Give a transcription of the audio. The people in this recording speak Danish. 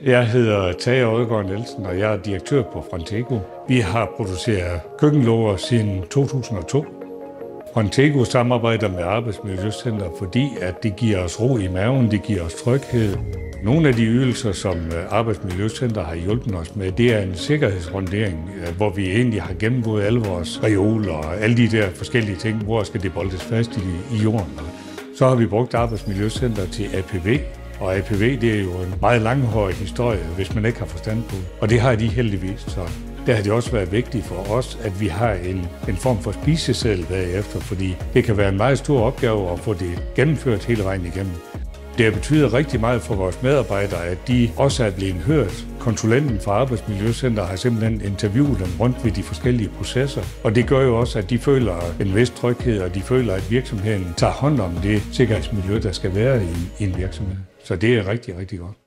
Jeg hedder Tage Odgaard Nielsen, og jeg er direktør på Frontego. Vi har produceret køkkenlåger siden 2002. Frontego samarbejder med Arbejdsmiljøcenter, fordi at det giver os ro i maven, det giver os tryghed. Nogle af de ydelser, som Arbejdsmiljøcenter har hjulpet os med, det er en sikkerhedsrondering, hvor vi egentlig har gennemgået alle vores reoler og alle de der forskellige ting, hvor skal det boldes fast i jorden. Så har vi brugt Arbejdsmiljøcenter til APV, og APV det er jo en meget langhårig historie, hvis man ikke har forstand på. Og det har de heldigvis, så der har det også været vigtigt for os, at vi har en form for spiseseddel bagefter, fordi det kan være en meget stor opgave at få det gennemført hele vejen igennem. Det betyder rigtig meget for vores medarbejdere, at de også er blevet hørt. Konsulenten fra Arbejdsmiljøcenter har simpelthen interviewet dem rundt ved de forskellige processer. Og det gør jo også, at de føler en vis tryghed, og de føler, at virksomheden tager hånd om det sikkerhedsmiljø, der skal være i en virksomhed. Så det er rigtig, rigtig godt.